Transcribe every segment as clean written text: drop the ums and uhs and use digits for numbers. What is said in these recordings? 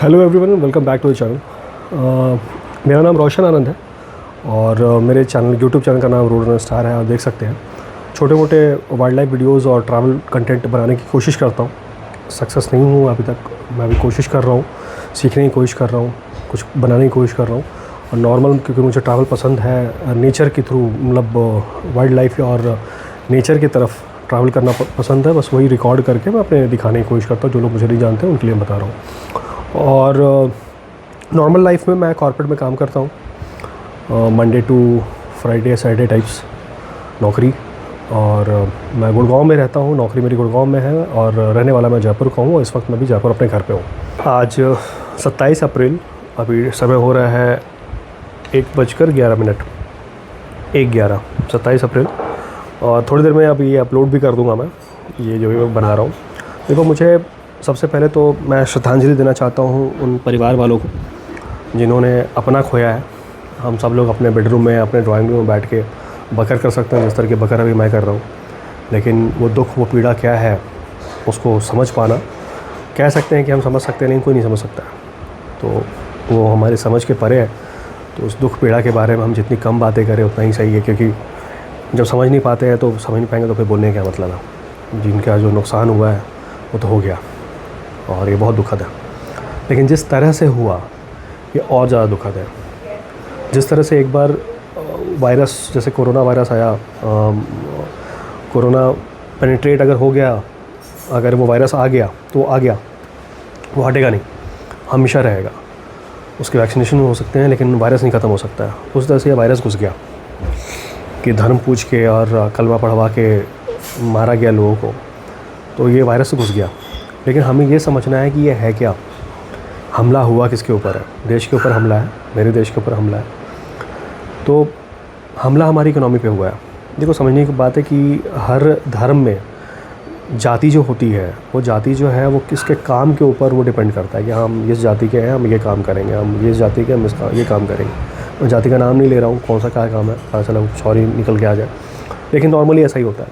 Hello everyone, welcome back to the channel. मेरा नाम रोशन आनंद है और मेरे चैनल यूट्यूब चैनल का नाम रोड रनर स्टार है। आप देख सकते हैं छोटे मोटे वाइल्ड लाइफ वीडियोज़ और ट्रैवल कंटेंट बनाने की कोशिश करता हूँ। सक्सेस नहीं हूँ अभी तक, मैं अभी कोशिश कर रहा हूँ, सीखने की कोशिश कर रहा हूँ, कुछ बनाने की कोशिश कर रहा हूँ। और नॉर्मल क्योंकि मुझे ट्रैवल पसंद है, नेचर के थ्रू मतलब वाइल्ड लाइफ और नेचर की तरफ ट्रैवल करना पसंद है। बस वही रिकॉर्ड करके मैं अपने दिखाने की कोशिश करता हूँ। जो लोग मुझे नहीं जानते उनके लिए बता रहा हूँ। और नॉर्मल लाइफ में मैं कॉर्पोरेट में काम करता हूँ, Monday to Friday Saturday types नौकरी। और मैं गुड़गांव में रहता हूँ, नौकरी मेरी गुड़गांव में है और रहने वाला मैं जयपुर का हूँ। इस वक्त मैं भी जयपुर अपने घर पे हूँ। आज 27 अप्रैल, अभी समय हो रहा है 1:11, 1:11 27 अप्रैल। और थोड़ी देर में अभी ये अपलोड भी कर दूँगा मैं, ये जो भी मैं बना रहा हूँ। देखो, मुझे सबसे पहले तो मैं श्रद्धांजलि देना चाहता हूँ उन परिवार वालों को जिन्होंने अपना खोया है। हम सब लोग अपने बेडरूम में, अपने ड्राइंग रूम में बैठ के बकर कर सकते हैं, जिस तरह की बकर अभी मैं कर रहा हूँ। लेकिन वो दुख, वो पीड़ा क्या है, उसको समझ पाना, कह सकते हैं कि हम समझ सकते हैं, लेकिन कोई नहीं समझ सकता। तो वो हमारी समझ के परे है। तो उस दुख पीड़ा के बारे में हम जितनी कम बातें करें उतना ही सही है, क्योंकि जब समझ नहीं पाते हैं तो समझ नहीं पाएंगे तो फिर बोलने का क्या मतलब है। जिनका जो नुकसान हुआ है वो तो हो गया और ये बहुत दुखद है। लेकिन जिस तरह से हुआ ये और ज़्यादा दुखद है। जिस तरह से एक बार वायरस, जैसे कोरोना वायरस आया, कोरोना पेनिट्रेट अगर हो गया, अगर वो वायरस आ गया तो आ गया, वो हटेगा नहीं, हमेशा रहेगा। उसके वैक्सीनेशन हो सकते हैं लेकिन वायरस नहीं ख़त्म हो सकता है। उस तरह से ये वायरस घुस गया कि धर्म पूछ के और कलमा पढ़वा के मारा गया लोगों को। तो ये वायरस घुस गया। लेकिन हमें ये समझना है कि ये है क्या, हमला हुआ किसके ऊपर है। देश के ऊपर हमला है, मेरे देश के ऊपर हमला है। तो हमला हमारी इकोनॉमी पे हुआ है। देखो, समझने की बात है कि हर धर्म में जाति जो होती है, वो जाति जो है वो किसके काम के ऊपर वो डिपेंड करता है कि हम इस जाति के हैं, हम ये काम करेंगे, हम इस जाति के, हम इसका ये काम करेंगे। मैं जाति का नाम नहीं ले रहा हूँ, कौन सा क्या काम है, पता चला सॉरी निकल के आ जाए। लेकिन नॉर्मली ऐसा ही होता है।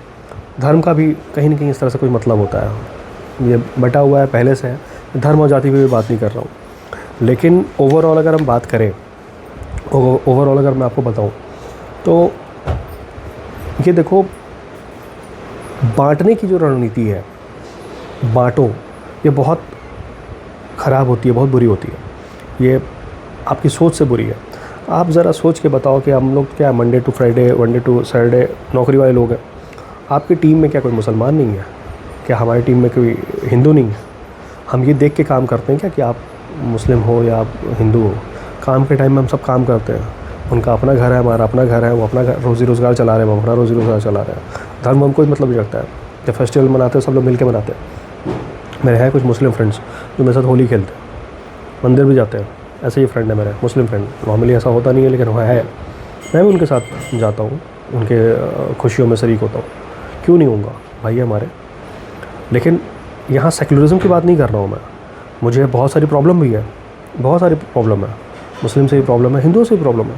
धर्म का भी कहीं ना कहीं इस तरह से कोई मतलब होता है, ये बटा हुआ है पहले से है। धर्म और जाति पे भी बात नहीं कर रहा हूँ। लेकिन ओवरऑल अगर हम बात करें, ओवरऑल अगर मैं आपको बताऊँ तो ये देखो, बांटने की जो रणनीति है, बांटो, ये बहुत ख़राब होती है, बहुत बुरी होती है। ये आपकी सोच से बुरी है। आप ज़रा सोच के बताओ कि हम लोग क्या Monday to Friday, Monday to Saturday नौकरी वाले लोग हैं। आपकी टीम में क्या कोई मुसलमान नहीं है? क्या हमारी टीम में कोई हिंदू नहीं है? हम ये देख के काम करते हैं क्या कि आप मुस्लिम हो या आप हिंदू हो? काम के टाइम में हम सब काम करते हैं। उनका अपना घर है, हमारा अपना घर है, वो अपना रोज़ी रोज़गार चला रहे हैं, हम अपना रोज़ी रोज़गार चला रहे हैं। धर्म हमको कोई मतलब नहीं रखता है। जब फेस्टिवल मनाते हैं सब लोग मिल के मनाते हैं। मेरे हैं कुछ मुस्लिम फ्रेंड्स जो मेरे साथ होली खेलते हैं, मंदिर भी जाते हैं। ऐसे ही फ्रेंड है मेरे, मुस्लिम फ्रेंड। नॉर्मली ऐसा होता नहीं है लेकिन वह है। मैं भी उनके साथ जाता हूँ, उनके खुशियों में शरीक होता हूँ। क्यों नहीं होऊंगा, भाई है हमारे। लेकिन यहाँ सेकुलरिज्म की बात नहीं कर रहा हूँ मैं। मुझे बहुत सारी प्रॉब्लम भी है, बहुत सारी प्रॉब्लम है। मुस्लिम से भी प्रॉब्लम है, हिंदुओं से भी प्रॉब्लम है।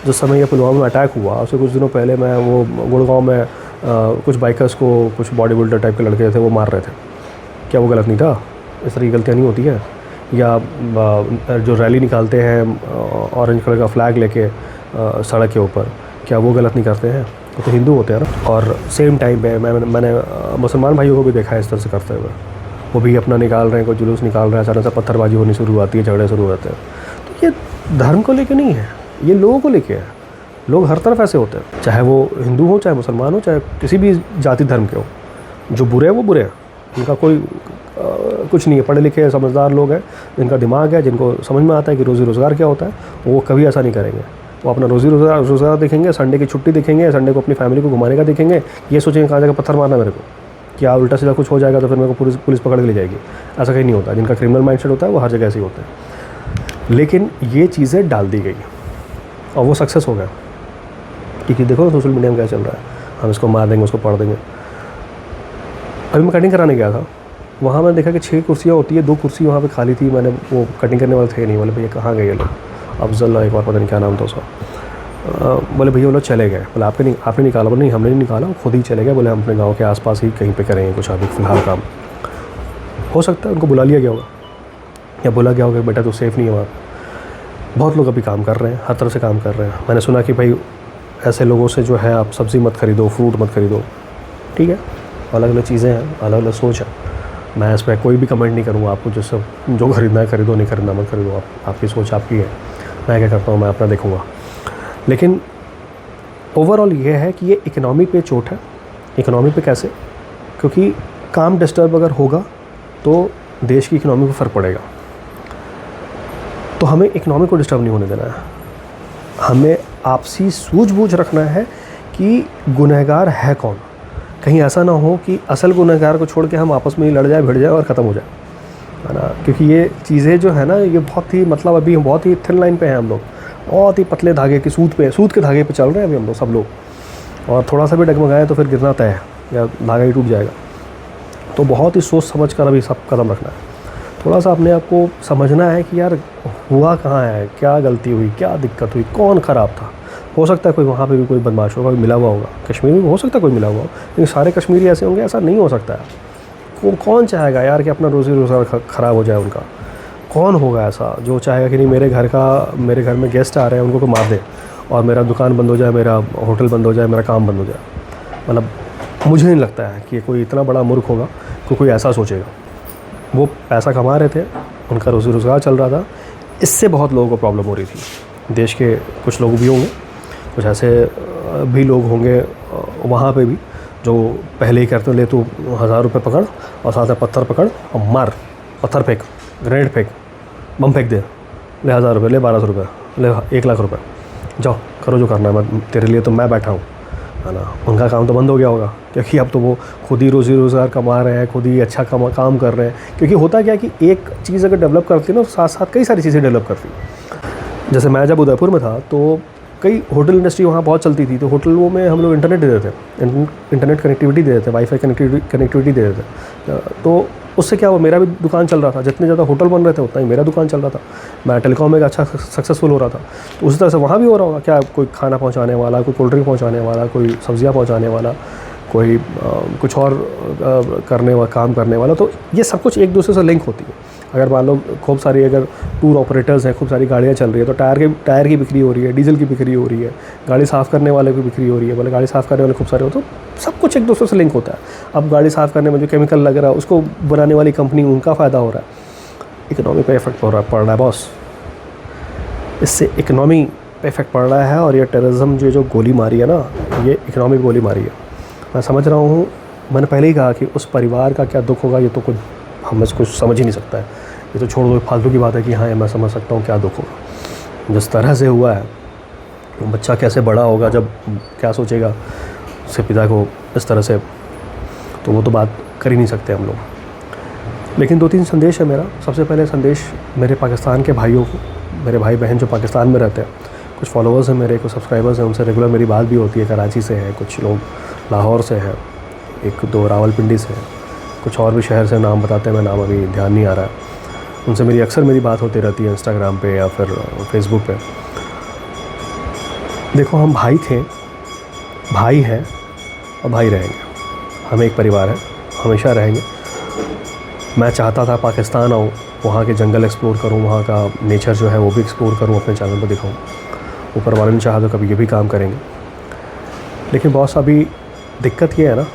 जिस समय ये पुलवामा में अटैक हुआ उससे कुछ दिनों पहले मैं वो गुड़गांव में कुछ बाइकर्स को, कुछ बॉडी बिल्डर टाइप के लड़के थे, वो मार रहे थे। क्या वो गलत नहीं था? इस तरह की गलतियाँ नहीं होती हैं? या जो रैली निकालते हैं ऑरेंज कलर का फ्लैग लेके सड़क के ऊपर, क्या वो गलत नहीं करते हैं? वो तो हिंदू होते हैं ना। और सेम टाइम पे मैंने मुसलमान भाइयों को भी देखा है इस तरह से करते हुए। वो भी अपना निकाल रहे हैं, कोई जुलूस निकाल रहे हैं, अचानक से पत्थरबाजी होनी शुरू आती है, झगड़े शुरू होते हैं। तो ये धर्म को लेके नहीं है, ये लोगों को लेके है। लोग हर तरफ ऐसे होते हैं, चाहे वो हिंदू हो, चाहे मुसलमान हो, चाहे किसी भी जाति धर्म के हो। जो बुरे हैं वो बुरे हैं, उनका कोई कुछ नहीं है। पढ़े लिखे समझदार लोग हैं, जिनका दिमाग है, जिनको समझ में आता है कि रोज़ी रोज़गार क्या होता है, वो कभी ऐसा नहीं करेंगे। वो अपना रोज़ी रोज़गार देखेंगे, संडे की छुट्टी देखेंगे, संडे को अपनी फैमिली को घुमाने का देखेंगे। ये सोचेंगे कहाँ जाकर पत्थर मारना मेरे को, क्या उल्टा सीधा कुछ हो जाएगा तो फिर मेरे को पुलिस पकड़ के ले जाएगी। ऐसा कहीं नहीं होता। जिनका क्रिमिनल माइंडसेट होता है वो हर जगह ऐसे ही होते हैं। लेकिन ये चीज़ें डाल दी गई और वो सक्सेस हो गया। क्योंकि देखो सोशल मीडिया में क्या चल रहा है, हम इसको मार देंगे, उसको पढ़ देंगे। अभी मैं कटिंग कराने गया था, वहाँ मैंने देखा कि 6 कुर्सियाँ होती है, 2 कुर्सी वहाँ पे खाली थी। मैंने वो कटिंग करने वाले थे नहीं, बोले भैया कहाँ गए लोग, अफजल एक बार पता नहीं क्या नाम था उसका। बोले भैया वो लोग चले गए। बोले आपने निकाला? बोले नहीं हमने नहीं निकाला, खुद ही चले गए। बोले हम अपने गाँव के आसपास ही कहीं पे करेंगे कुछ अभी फ़िलहाल काम। हो सकता है उनको बुला लिया गया होगा या बोला गया होगा बेटा तो सेफ़ नहीं है वहाँ पे। बहुत लोग अभी काम कर रहे हैं, हर तरह से काम कर रहे हैं। मैंने सुना कि भाई ऐसे लोगों से जो है आप सब्ज़ी मत खरीदो, फ्रूट मत खरीदो। ठीक है, अलग अलग चीज़ें हैं, अलग अलग सोच है। मैं इस पर कोई भी कमेंट नहीं करूँगा। आपको जो खरीदना है खरीदो, नहीं खरीदना मत खरीदो। आपकी सोच आपकी है, मैं क्या करता हूँ मैं अपना देखूँगा। लेकिन ओवरऑल ये है कि ये इकनॉमी पे चोट है। इकनॉमी पे कैसे? क्योंकि काम डिस्टर्ब अगर होगा तो देश की इकनॉमी पर फ़र्क पड़ेगा। तो हमें इकनॉमी को डिस्टर्ब नहीं होने देना है। हमें आपसी सूझबूझ रखना है कि गुनहगार है कौन। कहीं ऐसा ना हो कि असल गुनहगार को छोड़ के हम आपस में ही लड़ जाए, भिड़ जाए और ख़त्म हो जाए, है ना। क्योंकि ये चीज़ें जो है ना, ये बहुत ही मतलब अभी हम बहुत ही थिन लाइन पे हैं हम लोग। बहुत ही पतले धागे की सूत के धागे पे चल रहे हैं अभी हम लोग, सब लोग। और थोड़ा सा भी डगमगाए तो फिर गिरना तय है या धागा ही टूट जाएगा। तो बहुत ही सोच समझ कर अभी सब कदम रखना है। थोड़ा सा अपने आप को समझना है कि यार हुआ कहाँ है, क्या गलती हुई, क्या दिक्कत हुई, कौन ख़राब था। हो सकता है कोई वहाँ पे भी कोई बदमाश होगा, कोई मिला हुआ होगा। कश्मीर में हो सकता है कोई मिला हुआ हो, लेकिन सारे कश्मीरी ऐसे होंगे, ऐसा नहीं हो सकता है। कौन चाहेगा यार कि अपना रोज़ी रोज़गार ख़राब हो जाए उनका? कौन होगा ऐसा जो चाहेगा कि नहीं मेरे घर में गेस्ट आ रहे हैं, उनको तो मार दे और मेरा दुकान बंद हो जाए, मेरा होटल बंद हो जाए, मेरा काम बंद हो जाए। मतलब मुझे नहीं लगता है कि कोई इतना बड़ा मूर्ख होगा कि कोई ऐसा सोचेगा। वो पैसा कमा रहे थे, उनका रोज़ी रोज़गार चल रहा था। इससे बहुत लोगों को प्रॉब्लम हो रही थी। देश के कुछ लोग भी होंगे, कुछ ऐसे भी लोग होंगे वहाँ पे भी जो पहले ही कहते ले तू 1000 रुपये पकड़ और साथ में पत्थर पकड़ और मार, पत्थर फेंक, ग्रेनेड फेंक, बम फेंक दे, ले 1000 रुपये, ले 1200 रुपये, ले 1 लाख रुपये, जाओ करो जो करना है, मैं तेरे लिए तो मैं बैठा हूँ, है ना। उनका काम तो बंद हो गया होगा क्योंकि अब तो वो खुद ही रोज़ी रोज़गार कमा रहे हैं, खुद ही अच्छा काम कर रहे हैं। क्योंकि होता क्या है कि एक चीज़ अगर डेवलप करती है ना, तो साथ साथ कई सारी चीज़ें डेवलप करती है। जैसे मैं जब उदयपुर में था तो कई होटल इंडस्ट्री वहाँ बहुत चलती थी। तो होटलों में हम लोग इंटरनेट दे देते थे, इंटरनेट कनेक्टिविटी दे देते, वाईफाई कनेक्टिविटी दे देते। तो उससे क्या हुआ, मेरा भी दुकान चल रहा था। जितने ज़्यादा होटल बन रहे थे उतना ही मेरा दुकान चल रहा था। मैं टेलीकॉम में अच्छा सक्सेसफुल हो रहा था। तो उसी तरह से वहाँ भी हो रहा होगा। क्या कोई खाना पहुँचाने वाला, कोई कोल्ड ड्रिंक पहुँचाने वाला, कोई सब्जियाँ पहुँचाने वाला, कोई कुछ और काम करने वाला। तो ये सब कुछ एक दूसरे से लिंक होती है। अगर मान लो खूब सारी अगर टूर ऑपरेटर्स हैं, खूब सारी गाड़ियाँ चल रही है, तो टायर की बिक्री हो रही है, डीजल की बिक्री हो रही है, गाड़ी साफ़ करने वाले की बिक्री हो रही है। बोले गाड़ी साफ़ करने वाले खूब सारे हो, तो सब कुछ एक दूसरे से लिंक होता है। अब गाड़ी साफ़ करने में जो केमिकल लग रहा है उसको बनाने वाली कंपनी, उनका फ़ायदा हो रहा है। इकनॉमी पे इफेक्ट पड़ रहा है बॉस। इससे इकनॉमी पे इफेक्ट पड़ रहा है। और ये टेररिज्म जो गोली मारी है ना, ये इकनॉमिक गोली मारी है। मैं समझ रहा हूँ, मैंने पहले ही कहा कि उस परिवार का क्या दुख होगा, ये तो कुछ हमें कुछ समझ ही नहीं सकता है। ये तो छोड़ दो, फालतू की बात है कि हाँ मैं समझ सकता हूँ क्या दुख होगा। जिस तरह से हुआ है, बच्चा कैसे बड़ा होगा, जब क्या सोचेगा उसके पिता को इस तरह से, तो वो तो बात कर ही नहीं सकते हम लोग। लेकिन 2-3 संदेश है मेरा। सबसे पहले संदेश मेरे पाकिस्तान के भाइयों को, मेरे भाई बहन जो पाकिस्तान में रहते हैं, कुछ फॉलोअर्स हैं मेरे, कुछ सब्सक्राइबर्स हैं, उनसे रेगुलर मेरी बात भी होती है। कराची से है, कुछ लोग लाहौर से हैं, 1-2 रावलपिंडी से हैं, कुछ और भी शहर से नाम बताते हैं, मैं नाम अभी ध्यान नहीं आ रहा है। उनसे मेरी बात होती रहती है इंस्टाग्राम पे या फिर फेसबुक पे। देखो, हम भाई थे, भाई हैं और भाई रहेंगे। हम एक परिवार है, हमेशा रहेंगे। मैं चाहता था पाकिस्तान आऊँ, वहाँ के जंगल एक्सप्लोर करूँ, वहाँ का नेचर जो है वो भी एक्सप्लोर करूँ, अपने चैनल पर दिखाऊँ। ऊपर वाले ने चाहा तो कभी ये भी काम करेंगे। लेकिन बॉस, अभी दिक्कत ये है ना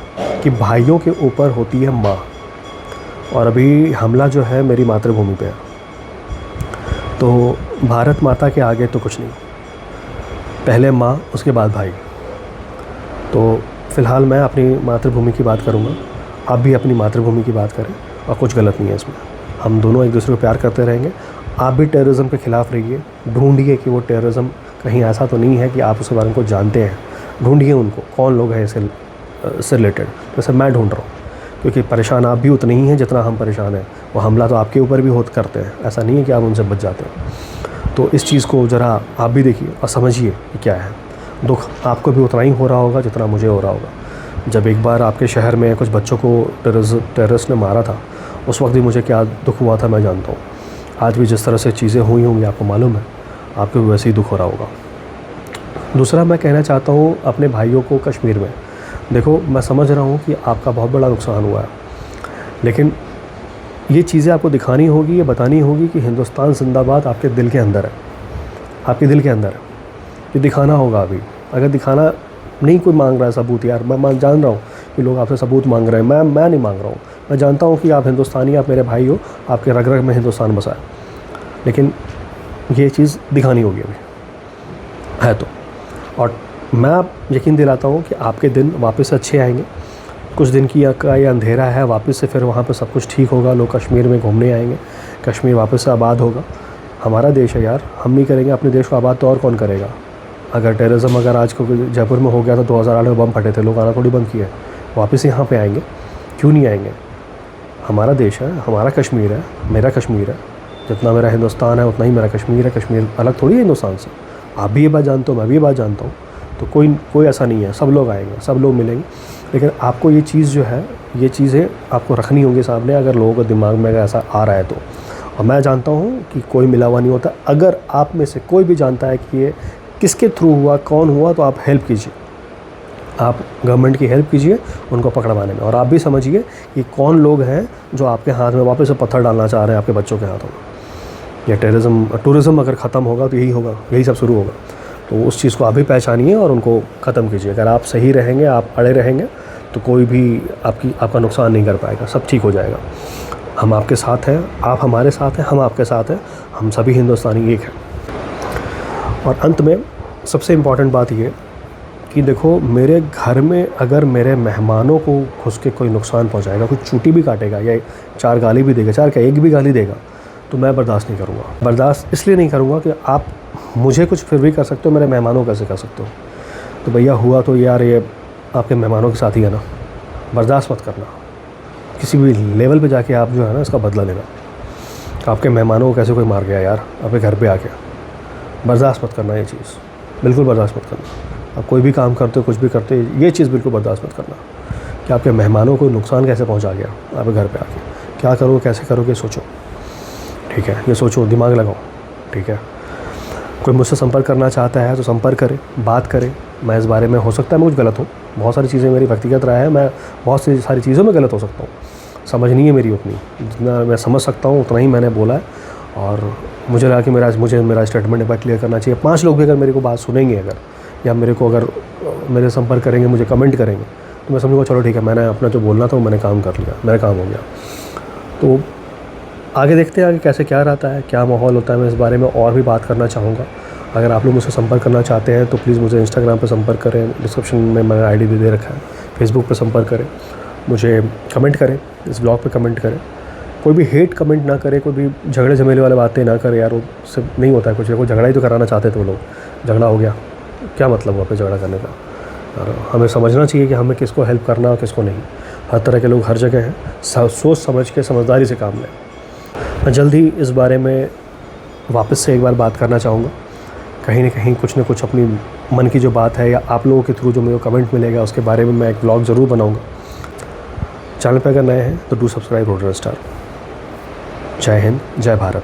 कि भाइयों के ऊपर होती है माँ, और अभी हमला जो है मेरी मातृभूमि पे है। तो भारत माता के आगे तो कुछ नहीं, पहले माँ, उसके बाद भाई। तो फ़िलहाल मैं अपनी मातृभूमि की बात करूँगा, आप भी अपनी मातृभूमि की बात करें, और कुछ गलत नहीं है इसमें। हम दोनों एक दूसरे को प्यार करते रहेंगे। आप भी टेररिज्म के ख़िलाफ़ रहिए, ढूंढिए कि वो टेररिज्म कहीं ऐसा तो नहीं है कि आप उसके बारे में कुछ जानते हैं। ढूंढिए उनको, कौन लोग हैं इससे रिलेटेड, जैसे मैं ढूंढ रहा हूँ। क्योंकि परेशान आप भी उतने ही हैं जितना हम परेशान हैं। वो हमला तो आपके ऊपर भी करते हैं, ऐसा नहीं है कि आप उनसे बच जाते हैं। तो इस चीज़ को ज़रा आप भी देखिए और समझिए कि क्या है। दुख आपको भी उतना ही हो रहा होगा जितना मुझे हो रहा होगा। जब एक बार आपके शहर में कुछ बच्चों को टेररिस्ट ने मारा था, उस वक्त भी मुझे क्या दुख हुआ था मैं जानता हूँ। आज भी जिस तरह से चीज़ें हुई होंगी आपको मालूम है, आपको भी वैसे ही दुख हो रहा होगा। दूसरा मैं कहना चाहता हूँ अपने भाइयों को कश्मीर में, देखो मैं समझ रहा हूँ कि आपका बहुत बड़ा नुकसान हुआ है, लेकिन ये चीज़ें आपको दिखानी होगी, ये बतानी होगी कि हिंदुस्तान जिंदाबाद आपके दिल के अंदर है, आपके दिल के अंदर है। ये दिखाना होगा अभी। अगर दिखाना नहीं कोई मांग रहा है सबूत, यार मैं जान रहा हूँ कि लोग आपसे सबूत मांग रहे हैं, मैं नहीं मांग रहा हूँ। मैं जानता हूँ कि आप हिंदुस्तानी, आप मेरे भाई हो, आपके रग रग में हिंदुस्तान बसा है, लेकिन ये चीज़ दिखानी होगी अभी है तो। और मैं यकीन दिलाता हूँ कि आपके दिन वापस अच्छे आएंगे। कुछ दिन की का ये अंधेरा है, वापस से फिर वहाँ पे सब कुछ ठीक होगा। लोग कश्मीर में घूमने आएंगे, कश्मीर वापस से आबाद होगा। हमारा देश है यार, हम नहीं करेंगे अपने देश को आबाद तो और कौन करेगा। अगर टेररिज्म अगर आज को जयपुर में हो गया तो 2008 में बम फटे थे, लोग आना थोड़ी बंद किए, वापस यहाँ पे आएंगे, क्यों नहीं आएंगे। हमारा देश है, हमारा कश्मीर है, मेरा कश्मीर है। जितना मेरा हिंदुस्तान है उतना ही मेरा कश्मीर है। कश्मीर अलग थोड़ी है हिंदुस्तान से। आप भी ये बात जानते हो, मैं भी ये बात जानता हूँ। तो कोई ऐसा नहीं है, सब लोग आएंगे, सब लोग मिलेंगे। लेकिन आपको ये चीज़ जो है, ये चीज़ें आपको रखनी होंगी सामने, अगर लोगों के दिमाग में अगर ऐसा आ रहा है तो। और मैं जानता हूँ कि कोई मिला हुआ नहीं होता। अगर आप में से कोई भी जानता है कि ये किसके थ्रू हुआ, कौन हुआ, तो आप हेल्प कीजिए, आप गवर्नमेंट की हेल्प कीजिए उनको पकड़वाने में। और आप भी समझिए कि कौन लोग हैं जो आपके हाथ में वापस से पत्थर डालना चाह रहे हैं आपके बच्चों के हाथों में। या टूरिज़म अगर ख़त्म होगा तो यही होगा, यही सब शुरू होगा। तो उस चीज़ को आप भी पहचानिए और उनको ख़त्म कीजिए। अगर आप सही रहेंगे, आप अड़े रहेंगे, तो कोई भी आपका नुकसान नहीं कर पाएगा, सब ठीक हो जाएगा। हम आपके साथ हैं, आप हमारे साथ हैं, हम आपके साथ हैं, हम सभी हिंदुस्तानी एक हैं। और अंत में सबसे इम्पॉर्टेंट बात ये कि देखो, मेरे घर में अगर मेरे मेहमानों को घुस के कोई नुकसान पहुंचाएगा, कोई चूटी भी काटेगा या 4 गाली भी देगा, 4 क्या 1 भी गाली देगा, तो मैं बर्दाश्त नहीं करूँगा। बर्दाश्त इसलिए नहीं करूँगा कि आप मुझे कुछ फिर भी कर सकते हो, मेरे मेहमानों को कैसे कर सकते हो। तो भैया हुआ तो यार ये आपके मेहमानों के साथ ही है ना, बर्दाश्त मत करना। किसी भी लेवल पे जाके आप जो है ना इसका बदला लेना। आपके मेहमानों को कैसे कोई मार गया यार आपके घर पे आके, बर्दाश्त मत करना ये चीज़, बिल्कुल बर्दाश्त मत करना। आप कोई भी काम करते हो, कुछ भी करते हो, ये चीज़ बिल्कुल बर्दाश्त मत करना कि आपके मेहमानों को नुकसान कैसे पहुंचा गया आपके घर पे आके। क्या करोगे, कैसे करोगे, सोचो, ठीक है, ये सोचो, दिमाग लगाओ, ठीक है। कोई मुझसे संपर्क करना चाहता है तो संपर्क करे, बात करे। मैं इस बारे में, हो सकता है मैं कुछ गलत हूँ, बहुत सारी चीज़ें मेरी व्यक्तिगत राय है, मैं बहुत सी सारी चीज़ों में गलत हो सकता हूँ, समझ नहीं है मेरी उतनी, जितना मैं समझ सकता हूँ उतना ही मैंने बोला है। और मुझे लगा कि मुझे मेरा स्टेटमेंट एक बार क्लियर करना चाहिए। 5 लोग भी अगर मेरे को बात सुनेंगे, अगर या मेरे को अगर मेरे संपर्क करेंगे, मुझे कमेंट करेंगे, तो मैं समझूंगा चलो ठीक है, मैंने अपना जो बोलना था वो मैंने काम कर लिया, मेरा काम हो गया। तो आगे देखते हैं आगे कैसे क्या रहता है, क्या माहौल होता है। मैं इस बारे में और भी बात करना चाहूँगा। अगर आप लोग मुझसे संपर्क करना चाहते हैं तो प्लीज़ मुझे इंस्टाग्राम पर संपर्क करें, डिस्क्रिप्शन में मैंने आईडी भी दे रखा है। फेसबुक पर संपर्क करें, मुझे कमेंट करें, इस ब्लॉग पे कमेंट करें। कोई भी हेट कमेंट ना करे, कोई भी झगड़े झमेले वाले बातें ना करे यार, उससे नहीं होता है कुछ। कोई झगड़ा ही तो कराना चाहते थे वो लोग, झगड़ा हो गया, क्या मतलब हुआ पे झगड़ा करने का। और हमें समझना चाहिए कि हमें किसको हेल्प करना और किसको नहीं। हर तरह के लोग हर जगह हैं, सोच समझ के समझदारी से काम लें। मैं जल्द ही इस बारे में वापस से एक बार बात करना चाहूँगा। कहीं ना कुछ अपनी मन की जो बात है, या आप लोगों के थ्रू जो मेरे को कमेंट मिलेगा, उसके बारे में मैं एक ब्लॉग ज़रूर बनाऊँगा। चैनल पर अगर नए हैं तो डू सब्सक्राइब रोडर स्टार। जय हिंद, जय भारत।